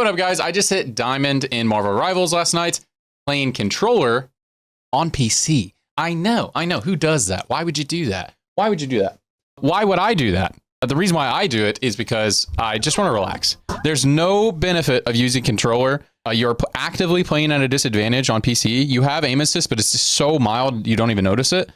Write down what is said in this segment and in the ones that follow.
up, guys? I just hit Diamond in Marvel Rivals last night, playing controller on PC. I know. Who does that? Why would you do that? Why would I do that? The reason why I do it is because I just want to relax. There's no benefit of using controller. You're actively playing at a disadvantage on PC. You have aim assist, but it's just so mild you don't even notice it.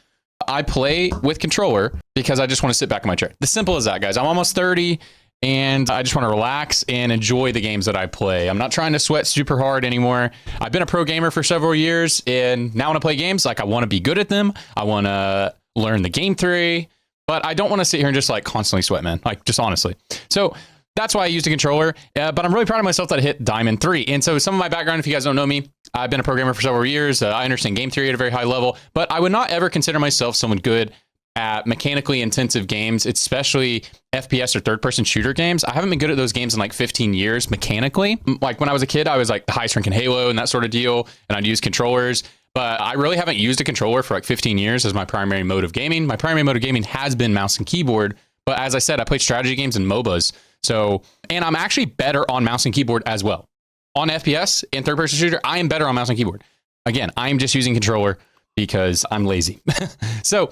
I play with controller because I just want to sit back in my chair. The simple as that, guys. I'm almost 30 and I just want to relax and enjoy the games that I play. I'm not trying to sweat super hard anymore. I've been a pro gamer for several years, and now when I play games, like I want to be good at them. I want to learn the game theory, but I don't want to sit here and just like constantly sweat, man. Like just honestly. So that's why I used a controller, but I'm really proud of myself that I hit Diamond 3. And so some of my background, if you guys don't know me, I've been a programmer for several years. I understand game theory at a very high level, but I would not ever consider myself someone good at mechanically intensive games, especially FPS or third-person shooter games. I haven't been good at those games in like 15 years mechanically. Like when I was a kid, I was like the highest rank in Halo and that sort of deal, and I'd use controllers. But I really haven't used a controller for like 15 years as my primary mode of gaming. My primary mode of gaming has been mouse and keyboard. But as I said, I play strategy games and MOBAs. So, and I'm actually better on mouse and keyboard as well. On FPS and third-person shooter, I am better on mouse and keyboard. Again, I'm just using controller because I'm lazy. So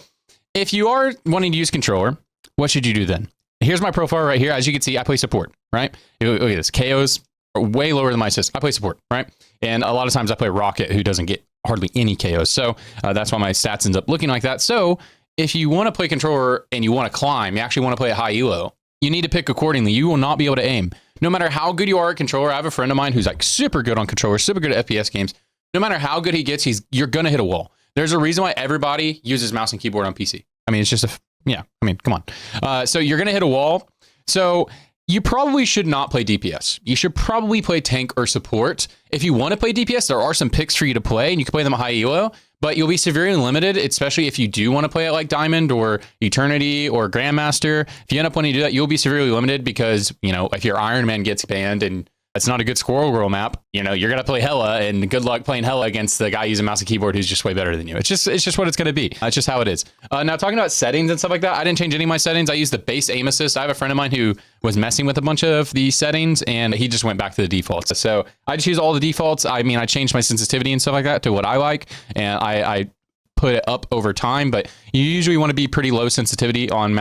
if you are wanting to use controller, what should you do then? Here's my profile right here. As you can see, I play support, right? Look at this. KOs are way lower than my assist. I play support, right? And a lot of times I play Rocket, who doesn't get hardly any KOs. So that's why my stats end up looking like that. So if you want to play controller and you want to climb, you actually want to play a high elo, you need to pick accordingly. You will not be able to aim. No matter how good you are at controller, I have a friend of mine who's like super good on controller, super good at FPS games. No matter how good he gets, you're going to hit a wall. There's a reason why everybody uses mouse and keyboard on PC. I mean, it's just come on. So you're going to hit a wall. So you probably should not play DPS. You should probably play tank or support. If you want to play DPS, there are some picks for you to play, and you can play them at high elo, but you'll be severely limited, especially if you do want to play it like Diamond or Eternity or Grandmaster. If you end up wanting to do that, you'll be severely limited because, you know, if your Iron Man gets banned and that's not a good Squirrel Girl map, you know, you're going to play Hella, and good luck playing Hella against the guy using mouse and keyboard who's just way better than you. It's just what it's going to be. It's just how it is. Now, talking about settings and stuff like that, I didn't change any of my settings. I used the base aim assist. I have a friend of mine who was messing with a bunch of the settings, and he just went back to the defaults. So I just use all the defaults. I mean, I changed my sensitivity and stuff like that to what I like, and I put it up over time, but you usually want to be pretty low sensitivity on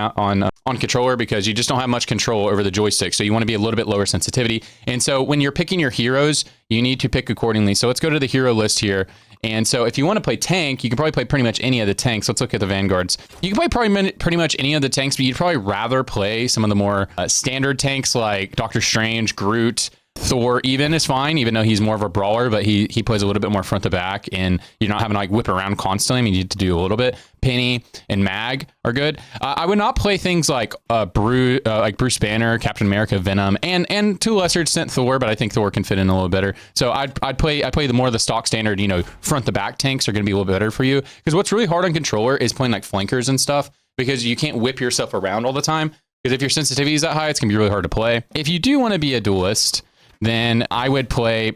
controller because you just don't have much control over the joystick. So you want to be a little bit lower sensitivity. And so when you're picking your heroes, you need to pick accordingly. So let's go to the hero list here. And so if you want to play tank, you can probably play pretty much any of the tanks. Let's look at the vanguards. You can play probably pretty much any of the tanks, but you'd probably rather play some of the more standard tanks like Doctor Strange, Groot, Thor even is fine, even though he's more of a brawler, but he plays a little bit more front to back, and you're not having to like whip around constantly. I mean, you need to do a little bit. Penny and Mag are good. I would not play things like Bruce Banner, Captain America, Venom, and to a lesser extent Thor, but I think Thor can fit in a little better. So I play the more of the stock standard, you know, front to back tanks are going to be a little bit better for you, because what's really hard on controller is playing like flankers and stuff, because you can't whip yourself around all the time. Because if your sensitivity is that high, it's going to be really hard to play. If you do want to be a duelist, then I would play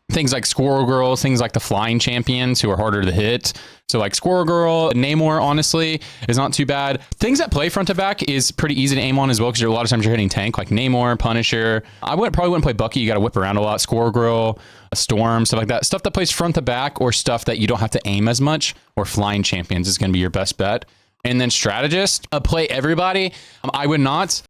things like Squirrel Girl, things like the flying champions who are harder to hit. So like Squirrel Girl, Namor, honestly, is not too bad. Things that play front to back is pretty easy to aim on as well, because a lot of times you're hitting tank, like Namor, Punisher. Probably wouldn't play Bucky. You got to whip around a lot. Squirrel Girl, Storm, stuff like that. Stuff that plays front to back, or stuff that you don't have to aim as much, or flying champions is going to be your best bet. And then Strategist, play everybody. I would not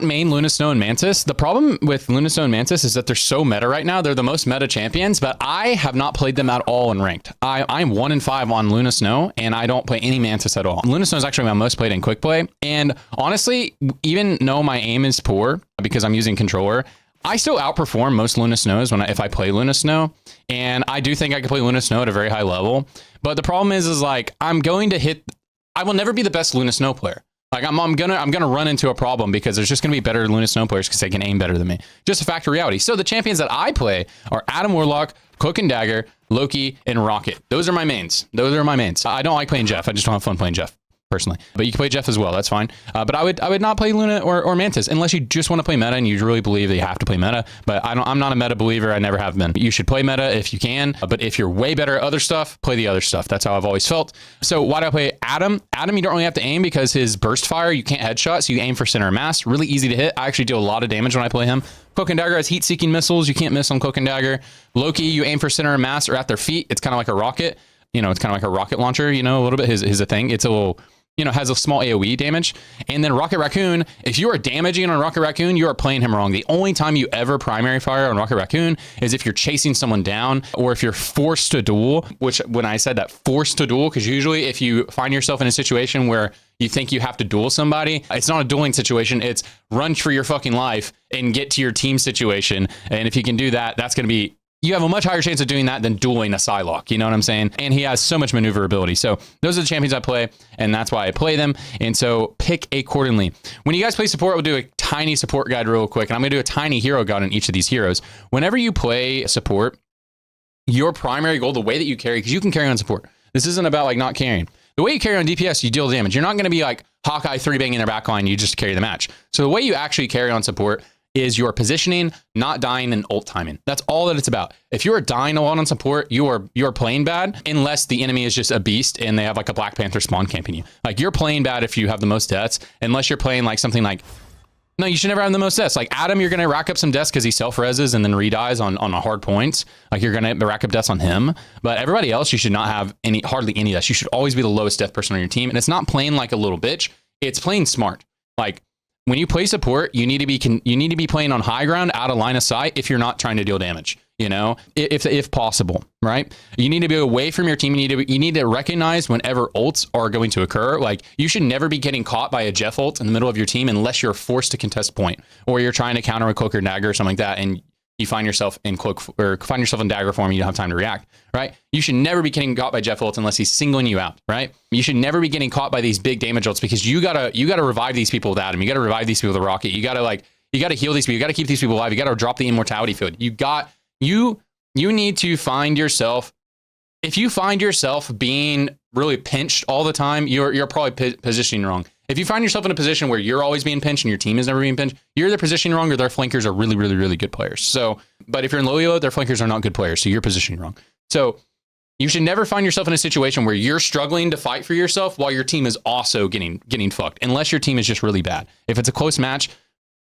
main Luna Snow and Mantis. The problem with Luna Snow and Mantis is that they're so meta right now. They're the most meta champions, but I have not played them at all in ranked. I'm 1-5 on Luna Snow, and I don't play any Mantis at all. Luna Snow is actually my most played in quick play. And honestly, even though my aim is poor because I'm using controller, I still outperform most Luna Snows if I play Luna Snow. And I do think I can play Luna Snow at a very high level. But the problem is like, I will never be the best Luna Snow player. Like I'm gonna run into a problem because there's just gonna be better Luna Snow players because they can aim better than me. Just a fact of reality. So the champions that I play are Adam Warlock, Cloak Dagger, Loki, and Rocket. Those are my mains. I don't like playing Jeff. I just don't have fun playing Jeff. personally. But you can play Jeff as well. That's fine. But I would not play Luna or Mantis unless you just want to play meta and you really believe that you have to play meta. But I'm not a meta believer. I never have been. You should play meta if you can. But if you're way better at other stuff, play the other stuff. That's how I've always felt. So why do I play Adam? Adam, you don't really have to aim because his burst fire, you can't headshot. So you aim for center of mass. Really easy to hit. I actually do a lot of damage when I play him. Cloak and Dagger has heat-seeking missiles. You can't miss on Cloak and Dagger. Loki, you aim for center of mass or at their feet. It's kind of like a rocket. It's kind of like a rocket launcher, a little bit. His a thing. It's a little, has a small AoE damage. And then Rocket Raccoon, if you are damaging on Rocket Raccoon, you are playing him wrong. The only time you ever primary fire on Rocket Raccoon is if you're chasing someone down or if you're forced to duel, which when I said that forced to duel, because usually if you find yourself in a situation where you think you have to duel somebody, it's not a dueling situation. It's run for your fucking life and get to your team situation. And if you can do that, that's going to be, you have a much higher chance of doing that than dueling a Psylocke. You know what I'm saying? And he has so much maneuverability. So those are the champions I play, and that's why I play them. And so pick accordingly. When you guys play support, we'll do a tiny support guide real quick. And I'm going to do a tiny hero guide on each of these heroes. Whenever you play support, your primary goal, the way that you carry, because you can carry on support. This isn't about like not carrying. The way you carry on DPS, you deal damage. You're not going to be like Hawkeye 3-banging their backline, you just carry the match. So the way you actually carry on support is your positioning, not dying, and ult timing. That's all that it's about. If you are dying a lot on support, you are playing bad unless the enemy is just a beast and they have like a Black Panther spawn camping you. Like you're playing bad if you have the most deaths, unless you're playing like something like, no, you should never have the most deaths. Like Adam, you're going to rack up some deaths because he self-reses and then re-dies on a hard points. Like you're going to rack up deaths on him. But everybody else, you should not have hardly any deaths. You should always be the lowest death person on your team. And it's not playing like a little bitch. It's playing smart. Like when you play support, you need to be playing on high ground, out of line of sight if you're not trying to deal damage. If possible, right? You need to be away from your team. You need to recognize whenever ults are going to occur. Like you should never be getting caught by a Jeff ult in the middle of your team unless you're forced to contest point or you're trying to counter a Cloak or Dagger or something like that, and you find yourself in Cloak or find yourself in Dagger form. You don't have time to react, right? You should never be getting caught by Jeff ults unless he's singling you out, right? You should never be getting caught by these big damage ults because you gotta revive these people with Adam. You gotta revive these people with a rocket. You gotta heal these people. You gotta keep these people alive. You gotta drop the immortality field. You need to find yourself. If you find yourself being really pinched all the time, you're probably positioning wrong. If you find yourself in a position where you're always being pinched and your team is never being pinched, you're either positioning wrong or their flankers are really, really, really good players. So, but if you're in low elo, their flankers are not good players, so you're positioning wrong. So you should never find yourself in a situation where you're struggling to fight for yourself while your team is also getting fucked, unless your team is just really bad. If it's a close match,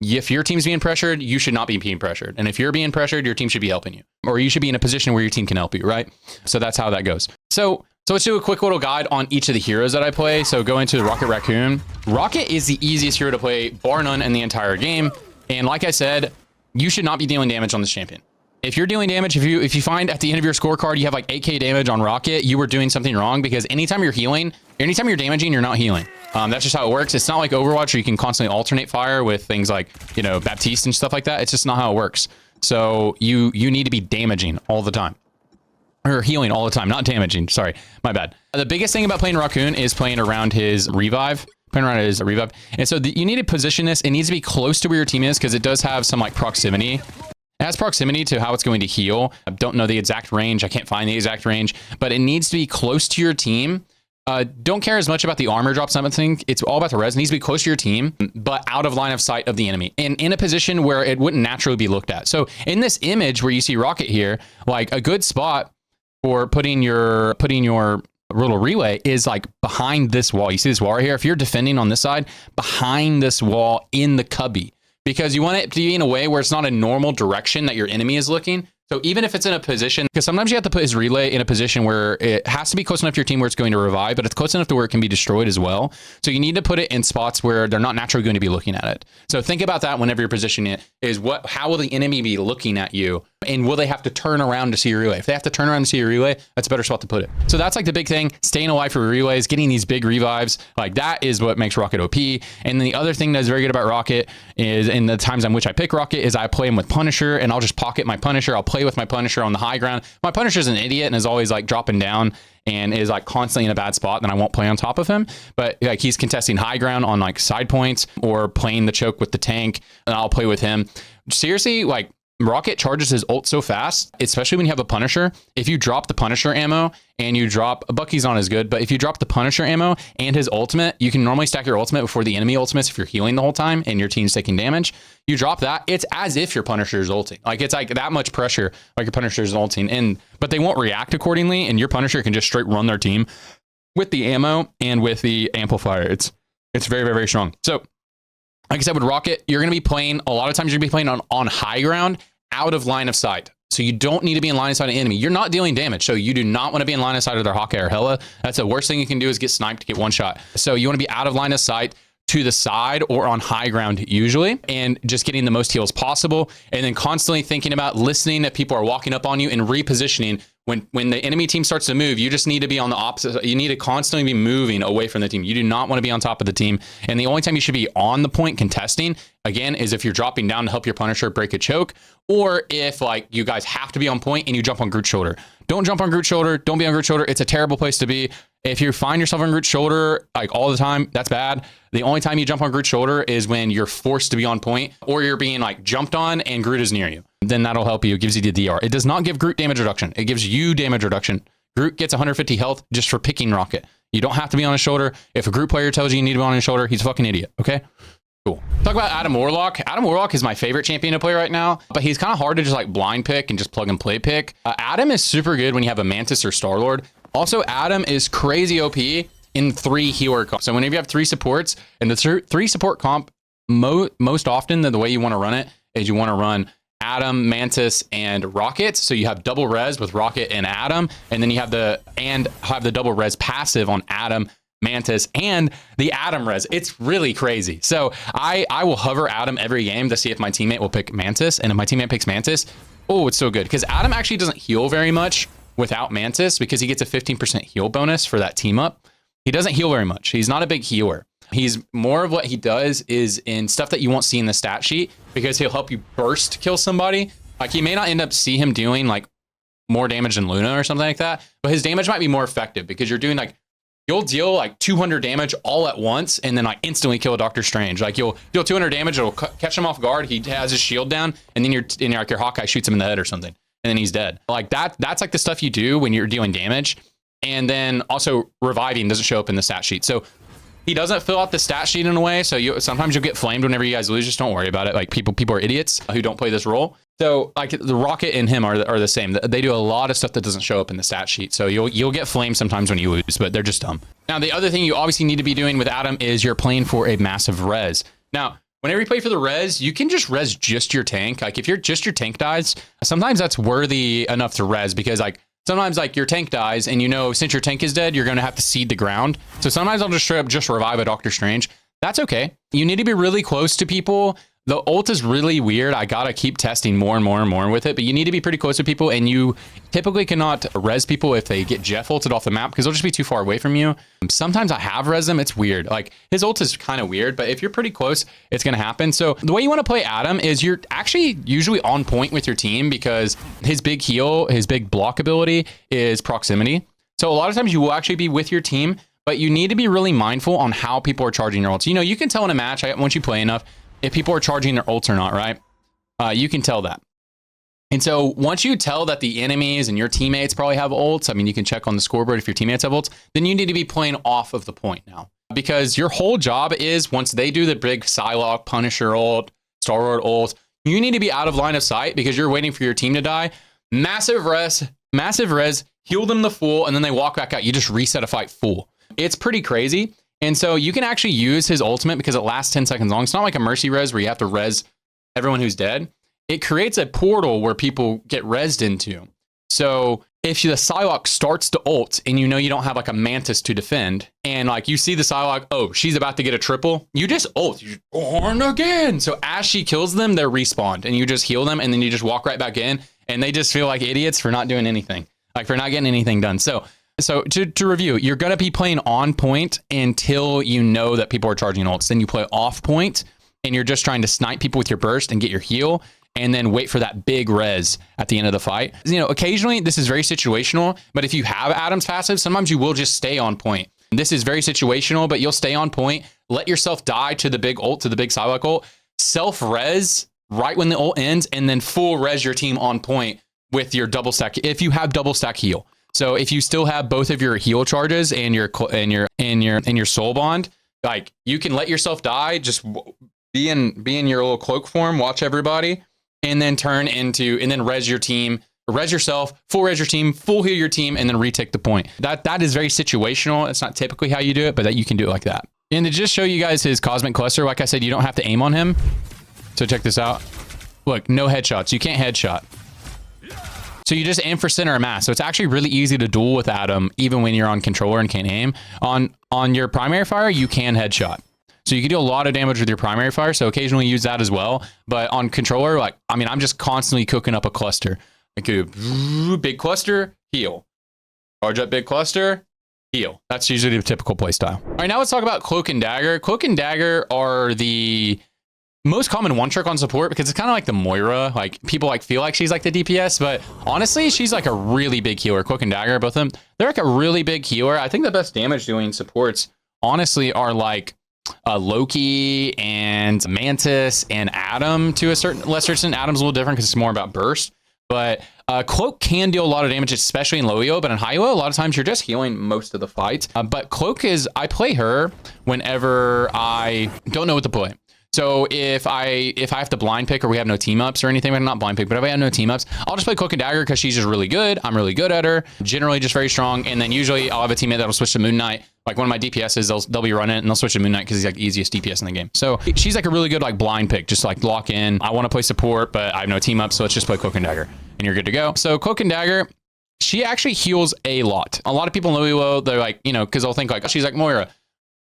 if your team's being pressured, you should not be being pressured. And if you're being pressured, your team should be helping you. Or you should be in a position where your team can help you, right? So that's how that goes. So let's do a quick little guide on each of the heroes that I play. So go into the Rocket Raccoon. Rocket is the easiest hero to play, bar none, in the entire game. And like I said, you should not be dealing damage on this champion. If you're dealing damage, if you find at the end of your scorecard you have like 8k damage on Rocket, you were doing something wrong, because anytime you're healing, anytime you're damaging, you're not healing. That's just how it works. It's not like Overwatch where you can constantly alternate fire with things like, Baptiste and stuff like that. It's just not how it works. So you need to be damaging all the time. Or healing all the time, not damaging. Sorry, my bad. The biggest thing about playing Raccoon is playing around his revive. And so you need to position this. It needs to be close to where your team is, because it does have some like proximity. It has proximity to how it's going to heal. I don't know the exact range. I can't find the exact range, but it needs to be close to your team. Don't care as much about the armor drops. I think it's all about the res. It needs to be close to your team, but out of line of sight of the enemy, and in a position where it wouldn't naturally be looked at. So in this image where you see Rocket here, like a good spot for putting your little relay is like behind this wall. You see this wall right here? If you're defending on this side, behind this wall in the cubby, because you want it to be in a way where it's not a normal direction that your enemy is looking. So even if it's in a position, because sometimes you have to put his relay in a position where it has to be close enough to your team where it's going to revive, but it's close enough to where it can be destroyed as well. So you need to put it in spots where they're not naturally going to be looking at it. So think about that whenever you're positioning it, is how will the enemy be looking at you? And will they have to turn around to see your relay? If they have to turn around to see your relay, that's a better spot to put it. So that's like the big thing, staying alive for relays, getting these big revives. Like that is what makes Rocket OP. And then the other thing that's very good about Rocket is, in the times on which I pick Rocket, is I play him with Punisher, and I'll just pocket my Punisher. I'll play with my Punisher on the high ground. My Punisher's an idiot and is always like dropping down and is like constantly in a bad spot, then I won't play on top of him. But like he's contesting high ground on like side points or playing the choke with the tank, and I'll play with him. Seriously, like Rocket charges his ult so fast, especially when you have a Punisher. If you drop the Punisher ammo and you drop Bucky's not as good, but if you drop the Punisher ammo and his ultimate, you can normally stack your ultimate before the enemy ultimates if you're healing the whole time and your team's taking damage. You drop that, it's as if your Punisher is ulting. Like it's like that much pressure, like your Punisher is ulting, but they won't react accordingly, and your Punisher can just straight run their team with the ammo and with the amplifier. It's very, very, very strong. So like I said, with Rocket, you're going to be playing, a lot of times you're going to be playing on high ground, out of line of sight. So you don't need to be in line of sight of the enemy. You're not dealing damage. So you do not want to be in line of sight of their Hawkeye or Hela. That's the worst thing you can do is get sniped to get one shot. So you want to be out of line of sight, to the side or on high ground usually, and just getting the most heals possible. And then constantly thinking about listening if people are walking up on you and repositioning. When the enemy team starts to move, you just need to be on the opposite. You need to constantly be moving away from the team. You do not want to be on top of the team. And the only time you should be on the point contesting, again, is if you're dropping down to help your Punisher break a choke, or if like you guys have to be on point and you jump on Groot's shoulder. Don't jump on Groot's shoulder. Don't be on Groot's shoulder. It's a terrible place to be. If you find yourself on Groot's shoulder like all the time, that's bad. The only time you jump on Groot's shoulder is when you're forced to be on point, or you're being like jumped on and Groot is near you. Then that'll help you. It gives you the DR. It does not give Groot damage reduction. It gives you damage reduction. Groot gets 150 health just for picking Rocket. You don't have to be on his shoulder. If a Groot player tells you you need to be on his shoulder, he's a fucking idiot. Okay? Cool. Talk about Adam Warlock. Adam Warlock is my favorite champion to play right now, but he's kind of hard to just like blind pick and just plug and play pick. Adam is super good when you have a Mantis or Star-Lord. Also, Adam is crazy OP in 3 healer comp. So whenever you have 3 supports, and the 3 support comp, most often the way you want to run it is you want to run Adam, Mantis, and Rocket. So you have double res with Rocket and Adam, and then you have the double res passive on Adam, Mantis, and the Adam res. It's really crazy. So I will hover Adam every game to see if my teammate will pick Mantis, and if my teammate picks Mantis, oh, it's so good because Adam actually doesn't heal very much without Mantis because he gets a 15% heal bonus for that team up. He doesn't heal very much. He's not a big healer. He's more of what he does is in stuff that you won't see in the stat sheet because he'll help you burst kill somebody. Like you may not end up see him doing like more damage than Luna or something like that, but his damage might be more effective because you're doing like, you'll deal like 200 damage all at once and then like instantly kill a Doctor Strange. Like you'll deal 200 damage, it'll catch him off guard. He has his shield down and then your Hawkeye shoots him in the head or something. And then he's dead. Like that's like the stuff you do when you're dealing damage. And then also reviving doesn't show up in the stat sheet. So he doesn't fill out the stat sheet in a way. So sometimes you'll get flamed whenever you guys lose. Just don't worry about it. Like people are idiots who don't play this role. So like the Rocket and him are the same. They do a lot of stuff that doesn't show up in the stat sheet. So you'll get flamed sometimes when you lose, but they're just dumb. Now, the other thing you obviously need to be doing with Adam is you're playing for a massive res. Now, whenever you play for the res, you can just res just your tank. Like if just your tank dies, sometimes that's worthy enough to res because like sometimes like your tank dies and since your tank is dead, you're going to have to seed the ground. So sometimes I'll just straight up just revive a Doctor Strange. That's okay. You need to be really close to people. The ult is really weird. I got to keep testing more and more and more with it, but you need to be pretty close to people and you typically cannot res people if they get Jeff ulted off the map because they'll just be too far away from you. Sometimes I have res them. It's weird. Like his ult is kind of weird, but if you're pretty close, it's going to happen. So the way you want to play Adam is you're actually usually on point with your team because his big heal, his big block ability is proximity. So a lot of times you will actually be with your team, but you need to be really mindful on how people are charging your ults. You can tell in a match, once you play enough, if people are charging their ults or not, right? You can tell that. And so once you tell that the enemies and your teammates probably have ults, I mean, you can check on the scoreboard if your teammates have ults, then you need to be playing off of the point now. Because your whole job is once they do the big Psylocke, Punisher ult, Star-Lord ult, you need to be out of line of sight because you're waiting for your team to die. Massive res, heal them the full, and then they walk back out. You just reset a fight full. It's pretty crazy. And so you can actually use his ultimate because it lasts 10 seconds long. It's not like a mercy res where you have to res everyone who's dead. It creates a portal where people get resed into. So if the Psylocke starts to ult and you don't have like a Mantis to defend and like you see the Psylocke, oh, she's about to get a triple, you just ult, you born again. So as she kills them, they're respawned and you just heal them and then you just walk right back in and they just feel like idiots for not doing anything, like for not getting anything done. So to review, you're going to be playing on point until you know that people are charging ults. Then you play off point and you're just trying to snipe people with your burst and get your heal and then wait for that big res at the end of the fight. Occasionally this is very situational, but if you have Adam's passive, sometimes you will just stay on point. This is very situational, but you'll stay on point, let yourself die to the big ult, to the big Psylocke ult, self-res right when the ult ends, and then full res your team on point with your double stack. If you have double stack heal. So if you still have both of your heal charges and your soul bond, like you can let yourself die, just be in your little cloak form, watch everybody, and then and then res your team, res yourself, full res your team, full heal your team, and then retake the point. That is very situational. It's not typically how you do it, but that you can do it like that. And to just show you guys his cosmic cluster, like I said, you don't have to aim on him. So check this out. Look, no headshots. You can't headshot. So you just aim for center of mass. So it's actually really easy to duel with Adam, even when you're on controller and can't aim. On your primary fire, you can headshot. So you can do a lot of damage with your primary fire. So occasionally use that as well. But on controller, like, I mean, I'm just constantly cooking up a cluster. I could do big cluster, heal. Charge up big cluster, heal. That's usually the typical play style. All right, now let's talk about Cloak and Dagger. Cloak and Dagger are the most common one trick on support because it's kind of like the Moira. Like people like feel like she's like the DPS, but honestly, she's like a really big healer. Cloak and Dagger, both of them, they're like a really big healer. I think the best damage doing supports honestly are like Loki and Mantis and Adam to a certain lesser extent. Adam's a little different because it's more about burst, but Cloak can deal a lot of damage, especially in low EO, but in high EO, a lot of times you're just healing most of the fight. But Cloak I play her whenever I don't know what to play. So if I have to blind pick or we have no team ups or anything, well, not blind pick, but if I have no team ups, I'll just play Cloak and Dagger because she's just really good. I'm really good at her, generally just very strong. And then usually I'll have a teammate that'll switch to Moon Knight. Like one of my DPSs, they'll be running it and they'll switch to Moon Knight because he's like the easiest DPS in the game. So she's like a really good like blind pick, just like lock in. I want to play support, but I have no team up, so let's just play Cloak and Dagger and you're good to go. So Cloak and Dagger, she actually heals a lot. A lot of people in low elo, they're like, you know, because they'll think like, oh, she's like Moira.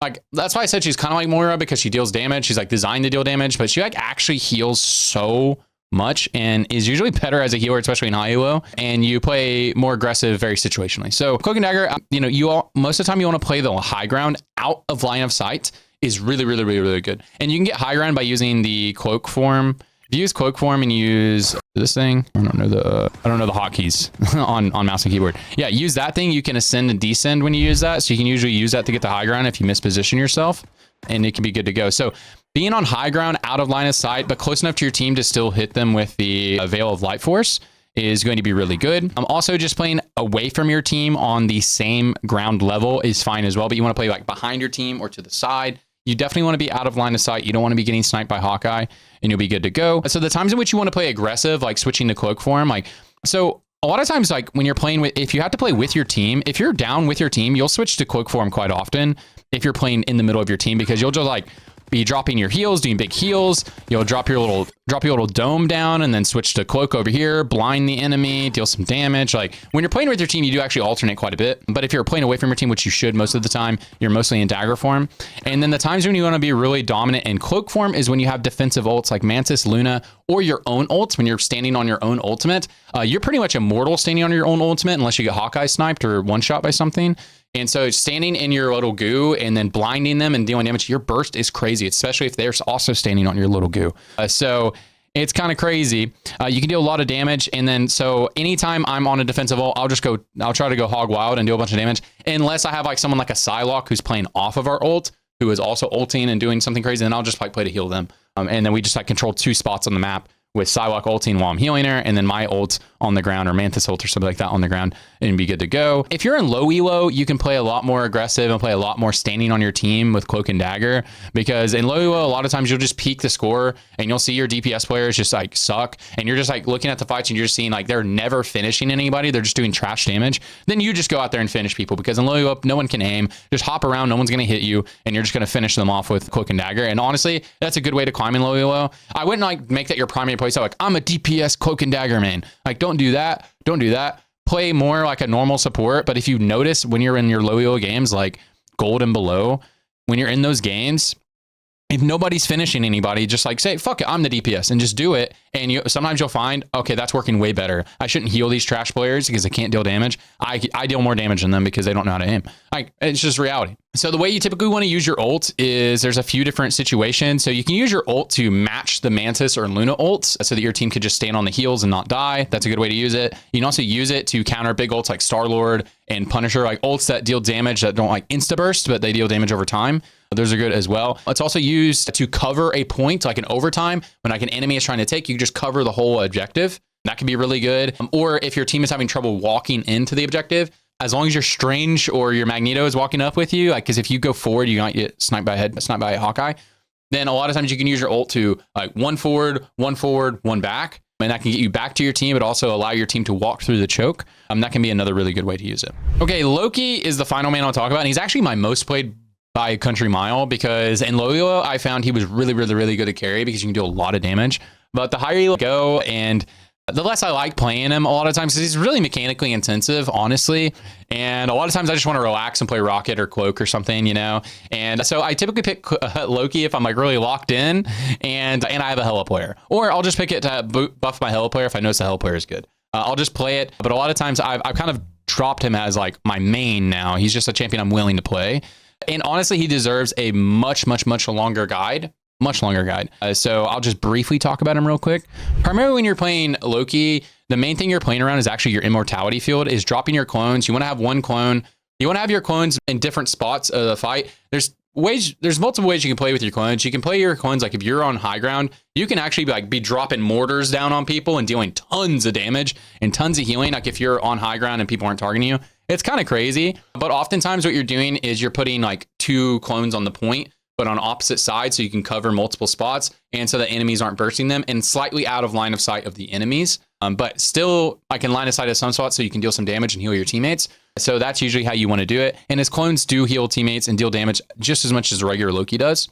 Like, that's why I said she's kind of like Moira because she deals damage. She's like designed to deal damage, but she like actually heals so much and is usually better as a healer, especially in high elo. And you play more aggressive very situationally. So Cloak and Dagger, you know, most of the time you want to play the high ground out of line of sight is really, really, really, really good. And you can get high ground by using the cloak form. If you use cloak form and use this thing, I don't know the hotkeys on mouse and keyboard. Yeah, use that thing. You can ascend and descend when you use that. So you can usually use that to get the high ground if you misposition yourself, and it can be good to go. So being on high ground out of line of sight, but close enough to your team to still hit them with the Veil of Light Force is going to be really good. Also just playing away from your team on the same ground level is fine as well, but you want to play like behind your team or to the side. You definitely want to be out of line of sight. You don't want to be getting sniped by Hawkeye, and you'll be good to go. So the times in which you want to play aggressive, like switching to cloak form, like, so a lot of times, like when you're playing with, if you have to play with your team, if you're down with your team, you'll switch to cloak form quite often if you're playing in the middle of your team, because you'll just like be dropping your heals, doing big heals. You'll drop your little dome down and then switch to cloak over here, blind the enemy, deal some damage. Like when you're playing with your team, you do actually alternate quite a bit. But if you're playing away from your team, which you should most of the time, you're mostly in dagger form. And then the times when you want to be really dominant in cloak form is when you have defensive ults like Mantis, Luna, or your own ults. When you're standing on your own ultimate, you're pretty much immortal standing on your own ultimate unless you get Hawkeye sniped or one shot by something. And so standing in your little goo and then blinding them and dealing damage, your burst is crazy, especially if they're also standing on your little goo. So it's kind of crazy. You can deal a lot of damage. And then so anytime I'm on a defensive ult, I'll try to go hog wild and do a bunch of damage. Unless I have like someone like a Psylocke who's playing off of our ult, who is also ulting and doing something crazy, then I'll just like play to heal them. And then we just like control 2 spots on the map with Psylocke ulting while I'm healing her, and then my ult on the ground, or Mantis ult or something like that on the ground, and be good to go. If you're in low elo, you can play a lot more aggressive and play a lot more standing on your team with Cloak and Dagger, because in low elo, a lot of times you'll just peek the score and you'll see your DPS players just like suck, and you're just like looking at the fights and you're just seeing like they're never finishing anybody, they're just doing trash damage. Then you just go out there and finish people, because in low elo, no one can aim, just hop around, no one's gonna hit you, and you're just gonna finish them off with Cloak and Dagger. And honestly, that's a good way to climb in low elo. I wouldn't like make that your primary playstyle, like I'm a DPS Cloak and Dagger main. Like don't do that. Don't do that. Play more like a normal support. But if you notice when you're in your low elo games, like gold and below, when you're in those games, if nobody's finishing anybody, just like say, fuck it, I'm the DPS, and just do it. And sometimes you'll find, okay, that's working way better. I shouldn't heal these trash players because they can't deal damage. I deal more damage than them because they don't know how to aim. It's just reality. So the way you typically want to use your ult is there's a few different situations. So you can use your ult to match the Mantis or Luna ults so that your team could just stand on the heels and not die. That's a good way to use it. You can also use it to counter big ults like Star-Lord and Punisher, like ults that deal damage that don't like insta burst, but they deal damage over time. Those are good as well. It's also used to cover a point, like an overtime. When like an enemy is trying to take, you just cover the whole objective. That can be really good. Or if your team is having trouble walking into the objective, as long as your Strange or your Magneto is walking up with you, like, because if you go forward, you might get sniped by a Hawkeye. Then a lot of times you can use your ult to like one forward, one back. And that can get you back to your team, but also allow your team to walk through the choke. That can be another really good way to use it. Okay, Loki is the final man I'll talk about. And he's actually my most played by a country mile, because in Loyola, I found he was really good at carry because you can do a lot of damage. But the higher you go and the less I like playing him a lot of times, because he's really mechanically intensive, honestly. And a lot of times I just want to relax and play Rocket or Cloak or something, you know? And so I typically pick Loki if I'm like really locked in and I have a Hela player. Or I'll just pick it to buff my Hela player if I notice the Hela player is good. I'll just play it. But a lot of times I've kind of dropped him as like my main now. He's just a champion I'm willing to play. And honestly, he deserves a much longer guide. So I'll just briefly talk about him real quick. Primarily when you're playing Loki, the main thing you're playing around is actually your immortality field, is dropping your clones. You want to have one clone. You want to have your clones in different spots of the fight. There's multiple ways you can play with your clones. You can play your clones like if you're on high ground, you can actually be dropping mortars down on people and dealing tons of damage and tons of healing. Like if you're on high ground and people aren't targeting you, it's kind of crazy. But oftentimes what you're doing is you're putting like 2 clones on the point, but on opposite sides, so you can cover multiple spots, and so the enemies aren't bursting them, and slightly out of line of sight of the enemies, but still I can line of sight of some spots so you can deal some damage and heal your teammates. So that's usually how you want to do it. And his clones do heal teammates and deal damage just as much as regular Loki does.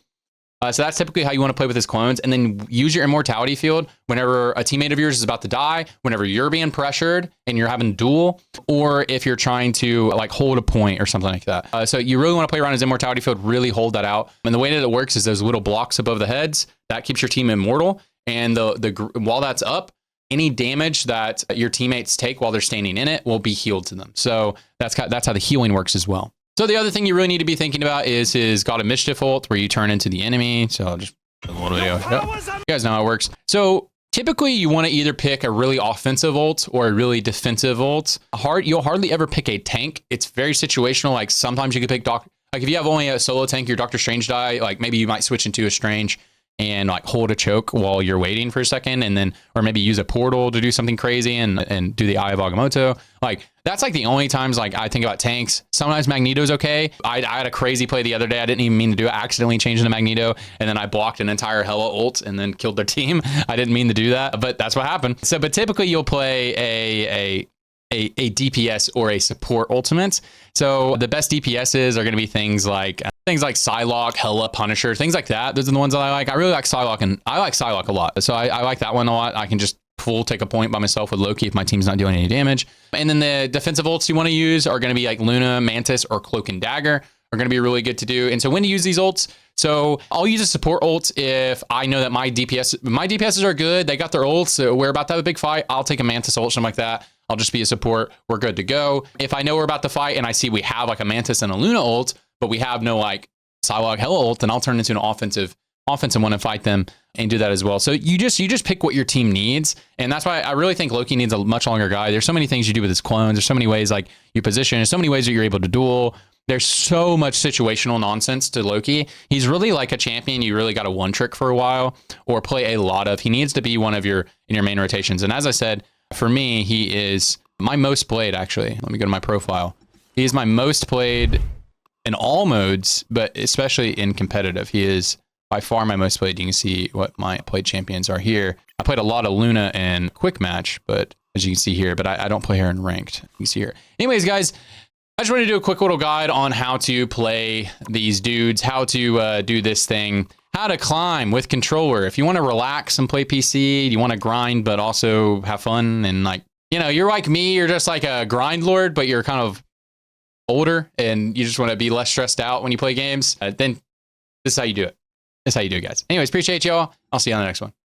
So that's typically how you want to play with his clones, and then use your immortality field whenever a teammate of yours is about to die, whenever you're being pressured and you're having a duel, or if you're trying to like hold a point or something like that. So you really want to play around his immortality field, really hold that out. And the way that it works is those little blocks above the heads, that keeps your team immortal. And while that's up, any damage that your teammates take while they're standing in it will be healed to them. So that's how the healing works as well. So the other thing you really need to be thinking about is his God of Mischief ult, where you turn into the enemy. So I'll just put a little video. Yep. You guys know how it works. So typically you want to either pick a really offensive ult or a really defensive ult. You'll hardly ever pick a tank. It's very situational. Like sometimes you could pick like if you have only a solo tank, your Doctor Strange die, like maybe you might switch into a Strange and like hold a choke while you're waiting for a second, and then, or maybe use a portal to do something crazy and do the Eye of Agamotto. Like that's like the only times like I think about tanks. Sometimes Magneto's okay. I had a crazy play the other day. I didn't even mean to do it. I accidentally changed into Magneto, and then I blocked an entire Hela ult and then killed their team. I didn't mean to do that, but that's what happened. So, but typically you'll play a DPS or a support ultimate. So the best DPSs are going to be things like Psylocke, Hela, Punisher, things like that. Those are the ones that I like. I really like Psylocke, and I like Psylocke a lot. So I like that one a lot. I can just take a point by myself with Loki if my team's not doing any damage. And then the defensive ults you want to use are going to be like Luna, Mantis, or Cloak and Dagger are going to be really good to do. And so when to use these ults, so I'll use a support ult if I know that my DPSs are good. They got their ults. So we're about to have a big fight. I'll take a Mantis ult, something like that. I'll just be a support. We're good to go. If I know we're about to fight and I see we have like a Mantis and a Luna ult, but we have no like Psylocke Hela ult, then I'll turn into an offensive one and fight them and do that as well. So you just pick what your team needs. And that's why I really think Loki needs a much longer guide. There's so many things you do with his clones. There's so many ways like you position. There's so many ways that you're able to duel. There's so much situational nonsense to Loki. He's really like a champion you really got to one trick for a while or play a lot of. He needs to be one of in your main rotations. And as I said, for me, he is my most played, actually. Let me go to my profile. He is my most played in all modes, but especially in competitive. He is by far my most played. You can see what my played champions are here. I played a lot of Luna in quick match, but as you can see here, but I don't play her in ranked. You can see here. Anyways, guys, I just wanted to do a quick little guide on how to play these dudes, how to do this thing, how to climb with controller. If you want to relax and play PC, you want to grind, but also have fun. And like, you know, you're like me, you're just like a grind lord, but you're kind of older and you just want to be less stressed out when you play games. Then this is how you do it. This is how you do it, guys. Anyways, appreciate y'all. I'll see you on the next one.